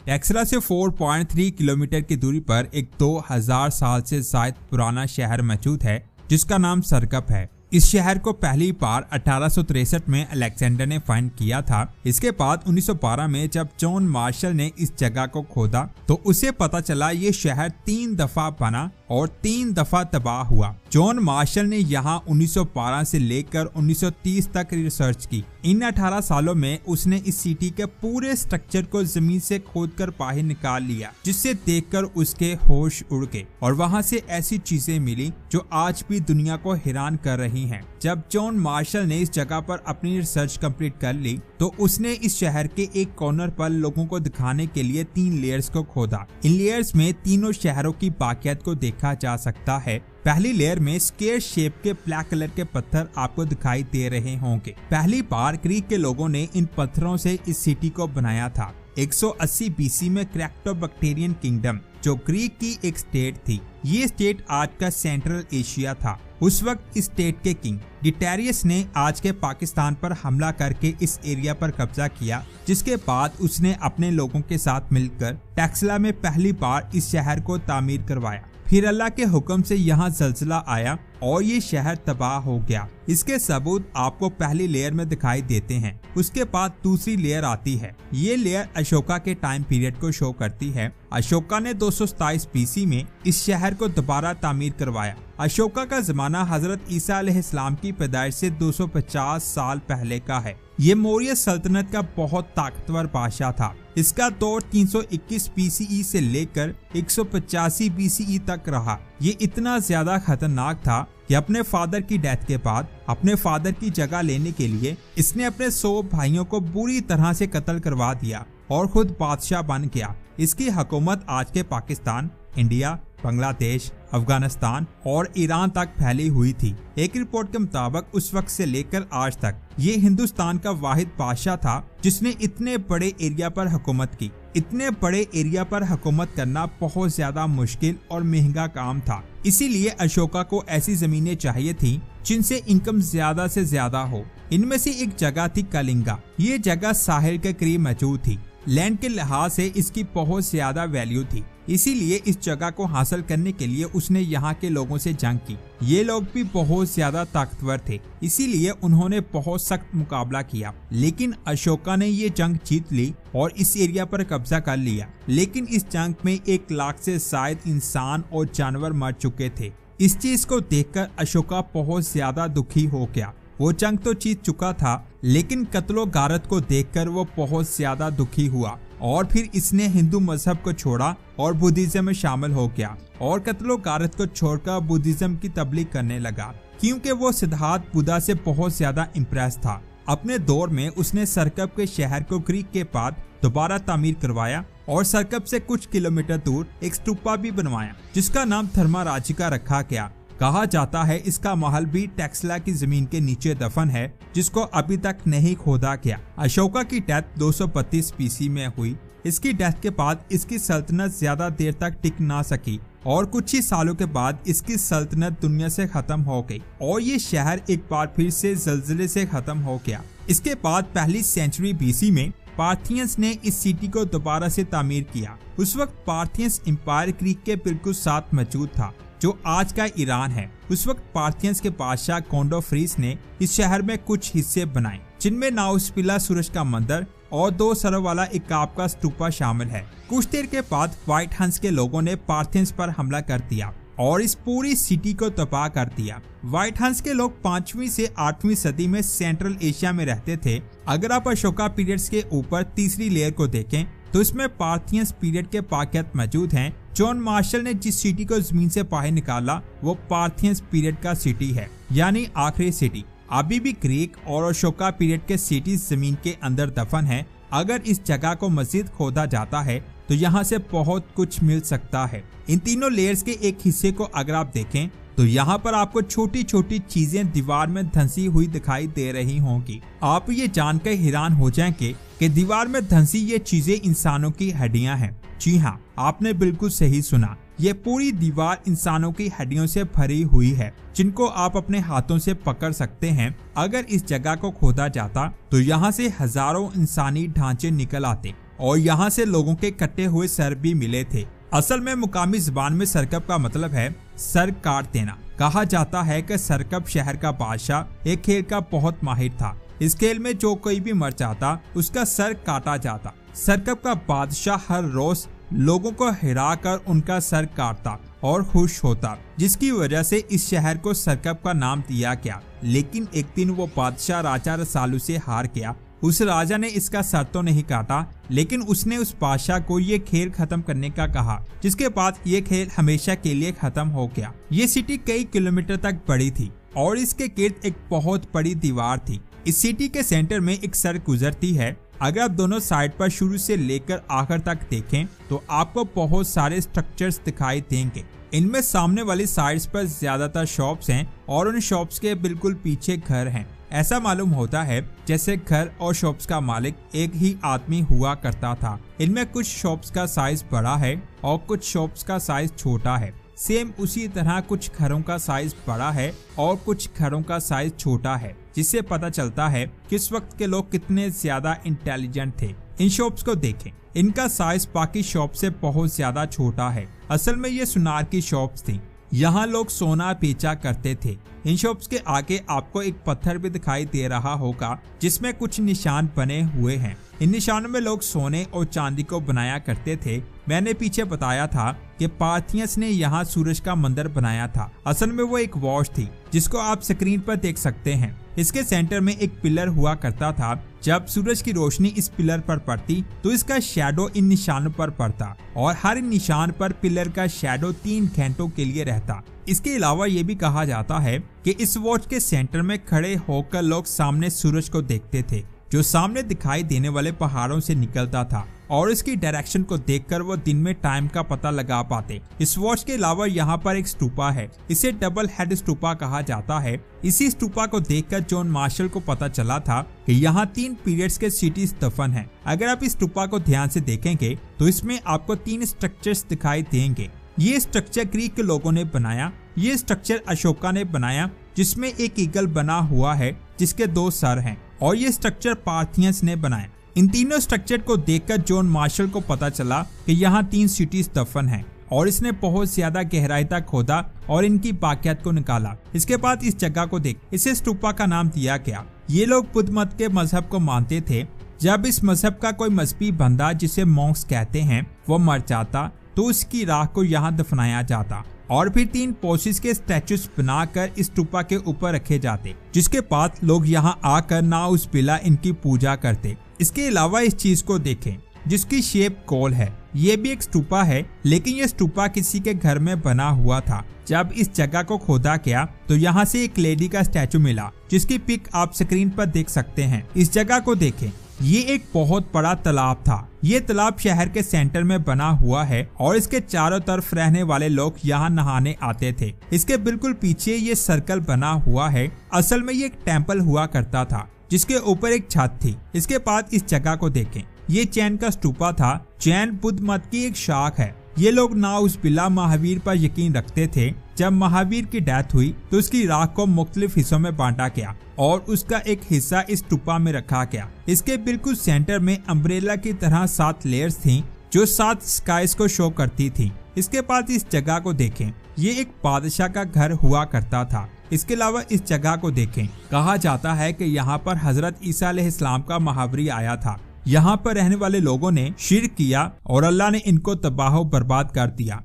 टेक्सला से 4.3 किलोमीटर की दूरी पर एक 2000 साल से शायद पुराना शहर मौजूद है जिसका नाम सरकप है। इस शहर को पहली बार 1863 में अलेक्जेंडर ने फाइंड किया था। इसके बाद 1912 में जब जॉन मार्शल ने इस जगह को खोदा तो उसे पता चला ये शहर 3 दफा बना और 3 दफा तबाह हुआ। जॉन मार्शल ने यहाँ 1912 से लेकर 1930 तक रिसर्च की। इन 18 सालों में उसने इस सिटी के पूरे स्ट्रक्चर को जमीन से खोदकर बाहर निकाल लिया, जिससे देखकर उसके होश उड़ गए और वहाँ से ऐसी चीजें मिली जो आज भी दुनिया को हैरान कर रही हैं। जब जॉन मार्शल ने इस जगह पर अपनी रिसर्च कंप्लीट कर ली तो उसने इस शहर के एक कॉर्नर पर लोगों को दिखाने के लिए 3 लेयर्स को खोदा। इन लेयर्स में तीनों शहरों की बाकियत को देखा जा सकता है। पहली लेयर में स्क्वायर शेप के ब्लैक कलर के पत्थर आपको दिखाई दे रहे होंगे। पहली बार ग्रीक के लोगों ने इन पत्थरों से इस सिटी को बनाया था। 180 बीसी में क्रेप्टोबैक्टेरियन किंगडम, जो ग्रीक की एक स्टेट थी। ये स्टेट आज का सेंट्रल एशिया था। उस वक्त इस स्टेट के किंग डिटेरियस ने आज के पाकिस्तान पर हमला करके इस एरिया पर कब्जा किया, जिसके बाद उसने अपने लोगों के साथ मिलकर टेक्सला में पहली बार इस शहर को तामीर करवाया। फिर अल्लाह के हुक्म से यहाँ ज़ल्ज़ला आया और ये शहर तबाह हो गया। इसके सबूत आपको पहली लेयर में दिखाई देते हैं। उसके बाद दूसरी लेयर आती है। ये लेयर अशोका के टाइम पीरियड को शो करती है। अशोका ने 227 बीसी में इस शहर को दोबारा तामीर करवाया। अशोका का जमाना हजरत ईसा अलैहिस्सलाम की पैदाइश से 250 साल पहले का है। ये मौर्य सल्तनत का बहुत ताकतवर बादशाह था। इसका दौर 321 बीसीई से लेकर 185 बीसीई तक रहा। ये इतना ज्यादा खतरनाक था कि अपने फादर की डेथ के बाद अपने फादर की जगह लेने के लिए इसने अपने 100 भाइयों को बुरी तरह से कत्ल करवा दिया और खुद बादशाह बन गया। इसकी हुकूमत आज के पाकिस्तान, इंडिया, बांग्लादेश, अफगानिस्तान और ईरान तक फैली हुई थी। एक रिपोर्ट के मुताबिक उस वक्त से लेकर आज तक ये हिंदुस्तान का वाहिद बादशाह था जिसने इतने बड़े एरिया पर हुकूमत की। इतने बड़े एरिया पर हुकूमत करना बहुत ज्यादा मुश्किल और महंगा काम था। इसीलिए अशोका को ऐसी जमीनें चाहिए थी जिनसे इनकम ज्यादा से ज्यादा हो। इनमें से एक जगह थी कलिंगा। ये जगह साहिल के करीब मौजूद थी। लैंड के लिहाज से इसकी बहुत ज्यादा वैल्यू थी। इसीलिए इस जगह को हासिल करने के लिए उसने यहाँ के लोगों से जंग की। ये लोग भी बहुत ज्यादा ताकतवर थे, इसीलिए उन्होंने बहुत सख्त मुकाबला किया। लेकिन अशोका ने ये जंग जीत ली और इस एरिया पर कब्जा कर लिया। लेकिन इस जंग में 1 लाख से शायद इंसान और जानवर मर चुके थे। इस चीज को देखकर अशोका बहुत ज्यादा दुखी हो गया। वो जंग तो जीत चुका था, लेकिन कत्लो गारत को देखकर वो बहुत ज्यादा दुखी हुआ और फिर इसने हिंदू मजहब को छोड़ा और बुद्धिज्म में शामिल हो गया और कत्लो गारत को छोड़कर बुद्धिज्म की तबलीग करने लगा, क्योंकि वो सिद्धार्थ बुद्धा से बहुत ज्यादा इम्प्रेस था। अपने दौर में उसने सरकप के शहर को ग्रीक के बाद दोबारा तामीर करवाया और सरकप से कुछ किलोमीटर दूर एक स्तूपा भी बनवाया जिसका नाम धर्माराजिका रखा गया। कहा जाता है इसका महल भी टेक्सला की जमीन के नीचे दफन है, जिसको अभी तक नहीं खोदा गया। अशोका की डेथ 232 बीसी में हुई। इसकी डेथ के बाद इसकी सल्तनत ज्यादा देर तक टिक ना सकी और कुछ ही सालों के बाद इसकी सल्तनत दुनिया से खत्म हो गई और ये शहर एक बार फिर से जल्जले से खत्म हो गया। इसके बाद पहली सेंचुरी बीसी में पार्थियंस ने इस सिटी को दोबारा से तामीर किया। उस वक्त पार्थियंस एम्पायर ग्रीक के बिल्कुल साथ मौजूद था, जो आज का ईरान है। उस वक्त पार्थियंस के बादशाह कोंडोफ्रीस ने इस शहर में कुछ हिस्से बनाए, जिनमें नाउस्पिला सूरज का मंदिर और 2 सरों वाला एक काब का स्तूपा शामिल है। कुछ देर के बाद व्हाइट हंस के लोगों ने पार्थियंस पर हमला कर दिया और इस पूरी सिटी को तबाह कर दिया। व्हाइट हंस के लोग 5वीं से 8वीं सदी में सेंट्रल एशिया में रहते थे। अगर आप अशोका पीरियड्स के ऊपर तीसरी लेयर को देखें तो इसमें पार्थियंस पीरियड के बाकियात मौजूद हैं। जॉन मार्शल ने जिस सिटी को जमीन से बाहर निकाला वो पार्थियंस पीरियड का सिटी है, यानी आखिरी सिटी। अभी भी ग्रीक और अशोका पीरियड के सिटीज जमीन के अंदर दफन है। अगर इस जगह को मजीद खोदा जाता है तो यहाँ से बहुत कुछ मिल सकता है। इन तीनों लेयर्स के एक हिस्से को अगर आप देखें तो यहाँ पर आपको छोटी छोटी चीजें दीवार में धंसी हुई दिखाई दे रही होंगी। आप ये जानकर हैरान हो जाएंगे कि दीवार में धंसी ये चीजें इंसानों की हड्डियां हैं। जी हाँ, आपने बिल्कुल सही सुना। ये पूरी दीवार इंसानों की हड्डियों से भरी हुई है, जिनको आप अपने हाथों से पकड़ सकते हैं। अगर इस जगह को खोदा जाता तो यहाँ से हजारों इंसानी ढांचे निकल आते और यहाँ से लोगों के कटे हुए सर भी मिले थे। असल में मुकामी जुबान में सरकब का मतलब है सर काट देना। कहा जाता है कि सरकब शहर का बादशाह एक खेल का बहुत माहिर था। इस खेल में जो कोई भी मर जाता उसका सर काटा जाता। सरकब का बादशाह हर रोज लोगों को हिरा कर उनका सर काटता और खुश होता, जिसकी वजह से इस शहर को सरकब का नाम दिया गया। लेकिन एक दिन वो बादशाह राजा रसालू से हार गया। उस राजा ने इसका सर तो नहीं काटा, लेकिन उसने उस बादशाह को ये खेल खत्म करने का कहा, जिसके बाद ये खेल हमेशा के लिए खत्म हो गया। ये सिटी कई किलोमीटर तक बड़ी थी और इसके गिर्द एक बहुत बड़ी दीवार थी। इस सिटी के सेंटर में एक सड़क गुजरती है। अगर आप दोनों साइड पर शुरू से लेकर आखिर तक देखें तो आपको बहुत सारे स्ट्रक्चर्स दिखाई देंगे। इनमें सामने वाली साइड्स पर ज्यादातर शॉप्स हैं और उन शॉप्स के बिल्कुल पीछे घर हैं। ऐसा मालूम होता है जैसे घर और शॉप्स का मालिक एक ही आदमी हुआ करता था। इनमें कुछ शॉप्स का साइज बड़ा है और कुछ शॉप्स का साइज छोटा है। सेम उसी तरह कुछ घरों का साइज बड़ा है और कुछ घरों का साइज छोटा है, जिससे पता चलता है कि इस वक्त के लोग कितने ज्यादा इंटेलिजेंट थे। इन शॉप्स को देखें, इनका साइज बाकी शॉप से बहुत ज्यादा छोटा है। असल में ये सुनार की शॉप्स थी। यहाँ लोग सोना बेचा करते थे। इन शॉप्स के आगे आपको एक पत्थर भी दिखाई दे रहा होगा जिसमें कुछ निशान बने हुए हैं। इन निशानों में लोग सोने और चांदी को बनाया करते थे। मैंने पीछे बताया था कि पार्थियंस ने यहाँ सूरज का मंदिर बनाया था। असल में वो एक वॉच थी जिसको आप स्क्रीन पर देख सकते हैं। इसके सेंटर में एक पिलर हुआ करता था। जब सूरज की रोशनी इस पिलर पर पड़ती तो इसका शैडो इन निशानों पर पड़ता और हर निशान पर पिलर का शैडो 3 घंटों के लिए रहता। इसके अलावा ये भी कहा जाता है कि इस वॉच के सेंटर में खड़े होकर लोग सामने सूरज को देखते थे, जो सामने दिखाई देने वाले पहाड़ों से निकलता था और इसकी डायरेक्शन को देखकर वो दिन में टाइम का पता लगा पाते। इस वॉच के अलावा यहाँ पर एक स्टूपा है। इसे डबल हेड स्टूपा कहा जाता है। इसी स्टूपा को देखकर जॉन मार्शल को पता चला था कि यहाँ 3 पीरियड्स के सिटीज दफन हैं। अगर आप इस स्टूपा को ध्यान से देखेंगे तो इसमें आपको 3 स्ट्रक्चर्स दिखाई देंगे। ये स्ट्रक्चर ग्रीक के लोगों ने बनाया। ये स्ट्रक्चर अशोका ने बनाया, जिसमें एक ईगल बना हुआ है जिसके 2 सर हैं, और ये स्ट्रक्चर पार्थियंस ने बनाया। इन तीनों स्ट्रक्चर को देखकर जॉन मार्शल को पता चला कि यहाँ 3 सिटीज दफन हैं और इसने बहुत ज्यादा गहराई तक खोदा और इनकी बाकियात को निकाला। इसके बाद इस जगह को देख इसे स्टूपा का नाम दिया गया। ये लोग बुद्ध मत के मजहब को मानते थे। जब इस मजहब का कोई मजहबी बंदा, जिसे मॉन्क्स कहते हैं, वो मर जाता तो उसकी राख को यहाँ दफनाया जाता और फिर 3 पोसिस के स्टैचूज बनाकर इस स्टूपा के ऊपर रखे जाते, जिसके बाद लोग यहाँ आकर नाउस बिला इनकी पूजा करते। इसके अलावा इस चीज को देखें जिसकी शेप गोल है। ये भी एक स्टूपा है, लेकिन ये स्टूपा किसी के घर में बना हुआ था। जब इस जगह को खोदा गया तो यहाँ से एक लेडी का स्टैचू मिला, जिसकी पिक आप स्क्रीन पर देख सकते हैं। इस जगह को देखें, ये एक बहुत बड़ा तालाब था। ये तालाब शहर के सेंटर में बना हुआ है और इसके चारों तरफ रहने वाले लोग यहाँ नहाने आते थे। इसके बिल्कुल पीछे ये सर्कल बना हुआ है। असल में ये एक टेम्पल हुआ करता था जिसके ऊपर एक छत थी। इसके बाद इस जगह को देखें, ये जैन का स्तूपा था। जैन बुद्ध मत की एक शाख है। ये लोग नाउस बिला महावीर पर यकीन रखते थे। जब महावीर की डेथ हुई तो उसकी राख को मुख्तलिफ हिस्सों में बांटा गया और उसका एक हिस्सा इस स्तूपा में रखा गया। इसके बिल्कुल सेंटर में अम्ब्रेला की तरह 7 लेयर्स थी जो 7 स्काइज को शो करती थी। इसके बाद इस जगह को देखें, ये एक बादशाह का घर हुआ करता था। इसके अलावा इस जगह को देखें, कहा जाता है कि यहाँ पर हजरत ईसा अलैहिस्सलाम का महावरी आया था। यहाँ पर रहने वाले लोगों ने शिर्क किया और अल्लाह ने इनको तबाह बर्बाद कर दिया।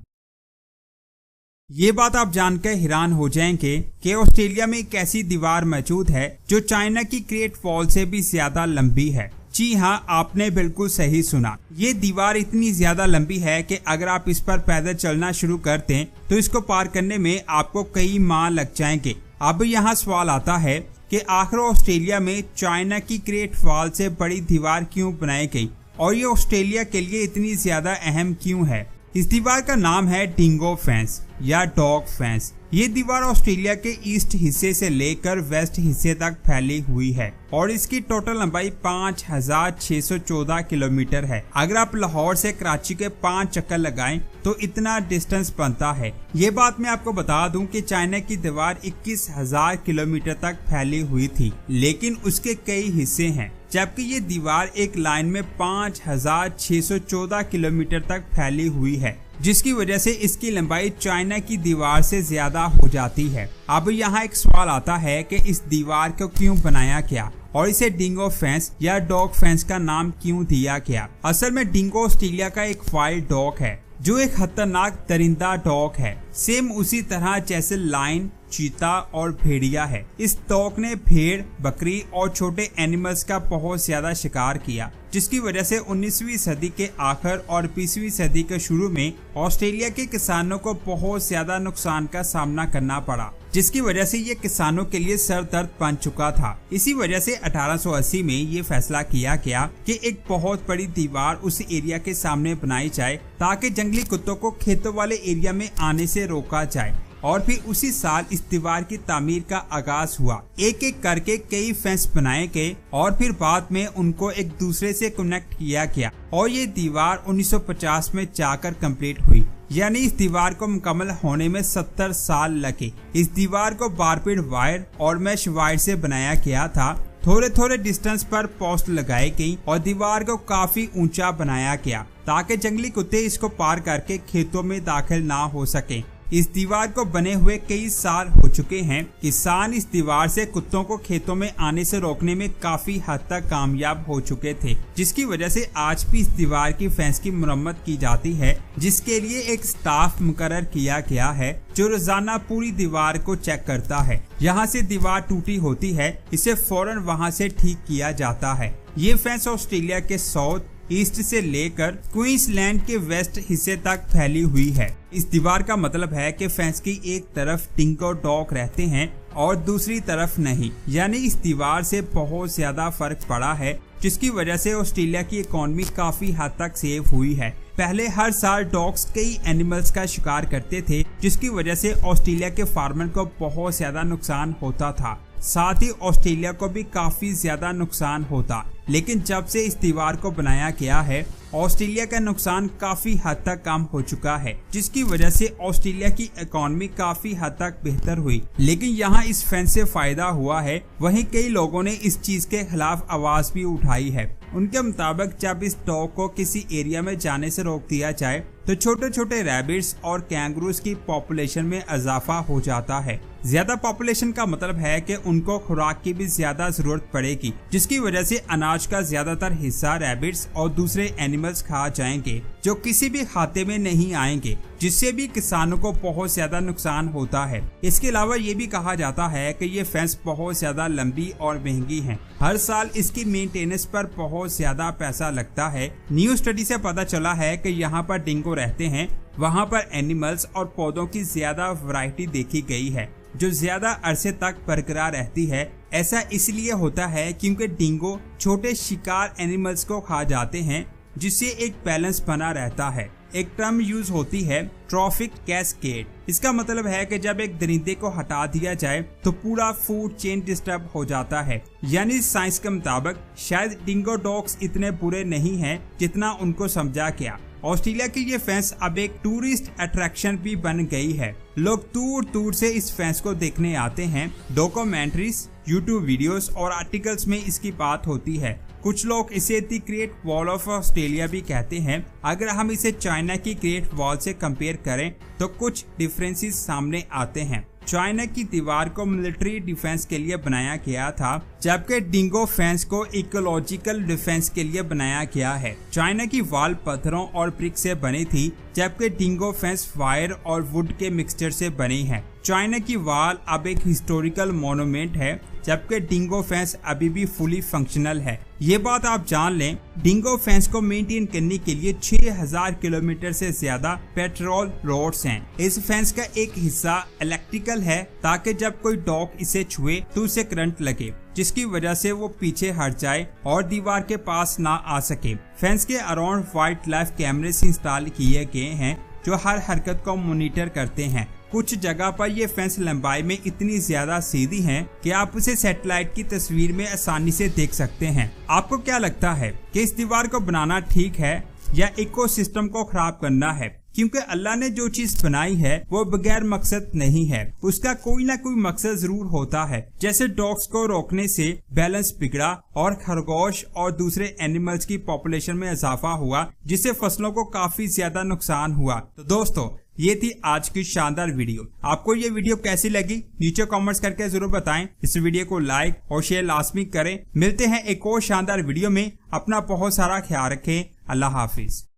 ये बात आप जानकर हैरान हो जाएंगे कि ऑस्ट्रेलिया में एक ऐसी दीवार मौजूद है जो चाइना की ग्रेट वॉल से भी ज्यादा लंबी है। जी हाँ, आपने बिल्कुल सही सुना। ये दीवार इतनी ज्यादा लंबी है कि अगर आप इस पर पैदल चलना शुरू कर दें तो इसको पार करने में आपको कई माह लग जाएंगे। अब यहाँ सवाल आता है कि आखिर ऑस्ट्रेलिया में चाइना की ग्रेट वॉल से बड़ी दीवार क्यों बनाई गई और ये ऑस्ट्रेलिया के लिए इतनी ज्यादा अहम क्यों है। इस दीवार का नाम है डिंगो फेंस या डॉग फेंस। ये दीवार ऑस्ट्रेलिया के ईस्ट हिस्से से लेकर वेस्ट हिस्से तक फैली हुई है और इसकी टोटल लंबाई 5614 किलोमीटर है। अगर आप लाहौर से कराची के 5 चक्कर लगाएं तो इतना डिस्टेंस बनता है। ये बात मैं आपको बता दूं कि चाइना की दीवार 21,000 किलोमीटर तक फैली हुई थी, लेकिन उसके कई हिस्से हैं जबकि ये दीवार एक लाइन में 5614 किलोमीटर तक फैली हुई है, जिसकी वजह से इसकी लंबाई चाइना की दीवार से ज्यादा हो जाती है। अब यहाँ एक सवाल आता है कि इस दीवार को क्यों बनाया गया और इसे डिंगो फेंस या डॉग फेंस का नाम क्यों दिया गया। असल में डिंगो ऑस्ट्रेलिया का एक वाइल्ड डॉग है जो एक खतरनाक दरिंदा डॉग है, सेम उसी तरह जैसे लायन, चीता और भेड़िया है। इस डॉग ने भेड़, बकरी और छोटे एनिमल्स का बहुत ज्यादा शिकार किया, जिसकी वजह से 19वीं सदी के आखिर और 20वीं सदी के शुरू में ऑस्ट्रेलिया के किसानों को बहुत ज्यादा नुकसान का सामना करना पड़ा, जिसकी वजह से ये किसानों के लिए सर दर्द बन चुका था। इसी वजह से 1880 में ये फैसला किया गया कि एक बहुत बड़ी दीवार उस एरिया के सामने बनाई जाए ताकि जंगली कुत्तों को खेतों वाले एरिया में आने से रोका जाए। और फिर उसी साल इस दीवार की तामीर का आगाज हुआ। एक एक करके कई फेंस बनाए गए और फिर बाद में उनको एक दूसरे से कनेक्ट किया गया और ये दीवार 1950 में जाकर कंप्लीट हुई। यानी इस दीवार को मुकम्मल होने में 70 साल लगे। इस दीवार को बारपीड वायर और मैश वायर से बनाया गया था। थोड़े थोड़े डिस्टेंस पर पोस्ट लगाई गई और दीवार को काफी ऊंचा बनाया गया ताकि जंगली कुत्ते इसको पार करके खेतों में दाखिल ना हो सके। इस दीवार को बने हुए कई साल हो चुके हैं। किसान इस दीवार से कुत्तों को खेतों में आने से रोकने में काफी हद तक कामयाब हो चुके थे, जिसकी वजह से आज भी इस दीवार की फेंस की मरम्मत की जाती है, जिसके लिए एक स्टाफ मुकर्रर किया गया है जो रोजाना पूरी दीवार को चेक करता है। यहाँ से दीवार टूटी होती है, इसे फौरन वहाँ से ठीक किया जाता है। ये फेंस ऑस्ट्रेलिया के साउथ ईस्ट से लेकर क्वींसलैंड के वेस्ट हिस्से तक फैली हुई है। इस दीवार का मतलब है कि फेंस की एक तरफ डिंगो डॉग रहते हैं और दूसरी तरफ नहीं। यानी इस दीवार से बहुत ज्यादा फर्क पड़ा है, जिसकी वजह से ऑस्ट्रेलिया की इकोनॉमी काफी हद तक सेव हुई है। पहले हर साल डॉग्स कई एनिमल्स का शिकार करते थे, जिसकी वजह से ऑस्ट्रेलिया के फार्मर को बहुत ज्यादा नुकसान होता था, साथ ही ऑस्ट्रेलिया को भी काफी ज्यादा नुकसान होता। लेकिन जब से इस दीवार को बनाया गया है, ऑस्ट्रेलिया का नुकसान काफी हद तक कम हो चुका है, जिसकी वजह से ऑस्ट्रेलिया की इकोनॉमी काफी हद तक बेहतर हुई। लेकिन यहाँ इस फेंस से फायदा हुआ है, वहीं कई लोगों ने इस चीज के खिलाफ आवाज भी उठाई है। उनके मुताबिक जब इस डॉग को किसी एरिया में जाने से रोक दिया जाए तो छोटे छोटे रैबिट्स और कैंगरूज की पॉपुलेशन में इजाफा हो जाता है। ज्यादा पॉपुलेशन का मतलब है कि उनको खुराक की भी ज्यादा जरूरत पड़ेगी, जिसकी वजह से अनाज का ज्यादातर हिस्सा रैबिट्स और दूसरे एनिमल्स खा जाएंगे जो किसी भी खाते में नहीं आएंगे, जिससे भी किसानों को बहुत ज्यादा नुकसान होता है। इसके अलावा ये भी कहा जाता है कि ये फेंस बहुत ज्यादा लंबी और महंगी है। हर साल इसकी मेंटेनेंस पर बहुत ज्यादा पैसा लगता है। न्यू स्टडी से पता चला है कि यहाँ पर डिंगो रहते हैं, वहाँ पर एनिमल्स और पौधों की ज्यादा वैरायटी देखी गई है जो ज्यादा अरसे तक बरकरार रहती है। ऐसा इसलिए होता है क्योंकि डिंगो छोटे शिकार एनिमल्स को खा जाते हैं, जिससे एक बैलेंस बना रहता है। एक टर्म यूज होती है ट्रॉफिक कैस्केड। इसका मतलब है कि जब एक दरिंदे को हटा दिया जाए तो पूरा फूड चेन डिस्टर्ब हो जाता है। यानी साइंस के मुताबिक शायद डिंगो डॉग्स इतने बुरे नहीं हैं जितना उनको समझा गया। ऑस्ट्रेलिया की ये फेंस अब एक टूरिस्ट अट्रैक्शन भी बन गई है। लोग दूर दूर से इस फेंस को देखने आते हैं। डॉक्यूमेंट्रीज, यूट्यूब वीडियोस और आर्टिकल्स में इसकी बात होती है। कुछ लोग इसे the great wall of Australia भी कहते हैं। अगर हम इसे चाइना की ग्रेट वॉल से कंपेयर करें तो कुछ डिफरेंसेस सामने आते हैं। चाइना की दीवार को मिलिट्री डिफेंस के लिए बनाया गया था, जबकि डिंगो फेंस को इकोलॉजिकल डिफेंस के लिए बनाया गया है। चाइना की वॉल पत्थरों और ब्रिक से बनी थी, जबकि डिंगो फेंस वायर और वुड के मिक्सचर से बनी है। चाइना की वॉल अब एक हिस्टोरिकल मोन्यूमेंट है, जबकि डिंगो फेंस अभी भी फुली फंक्शनल है। ये बात आप जान लें, डिंगो फेंस को मेंटेन करने के लिए 6000 किलोमीटर से ज्यादा पेट्रोल रोड्स हैं। इस फेंस का एक हिस्सा इलेक्ट्रिकल है ताकि जब कोई डॉग इसे छुए तो उसे करंट लगे, जिसकी वजह से वो पीछे हट जाए और दीवार के पास ना आ सके। फेंस के अराउंड वाइल्ड लाइफ कैमरे इंस्टॉल किए गए हैं जो हर हरकत को मॉनिटर करते हैं। कुछ जगह पर ये फेंस लंबाई में इतनी ज्यादा सीधी है कि आप उसे सैटेलाइट की तस्वीर में आसानी से देख सकते हैं। आपको क्या लगता है कि इस दीवार को बनाना ठीक है या इकोसिस्टम को खराब करना है? क्योंकि अल्लाह ने जो चीज बनाई है वो बगैर मकसद नहीं है, उसका कोई ना कोई मकसद जरूर होता है। जैसे डॉग्स को रोकने से बैलेंस बिगड़ा और खरगोश और दूसरे एनिमल्स की पॉपुलेशन में इजाफा हुआ, जिससे फसलों को काफी ज्यादा नुकसान हुआ। तो दोस्तों ये थी आज की शानदार वीडियो। आपको ये वीडियो कैसी लगी नीचे कमेंट्स करके जरूर बताएं। इस वीडियो को लाइक और शेयर लाजमी करें। मिलते हैं एक और शानदार वीडियो में। अपना बहुत सारा ख्याल रखें। अल्लाह हाफिज।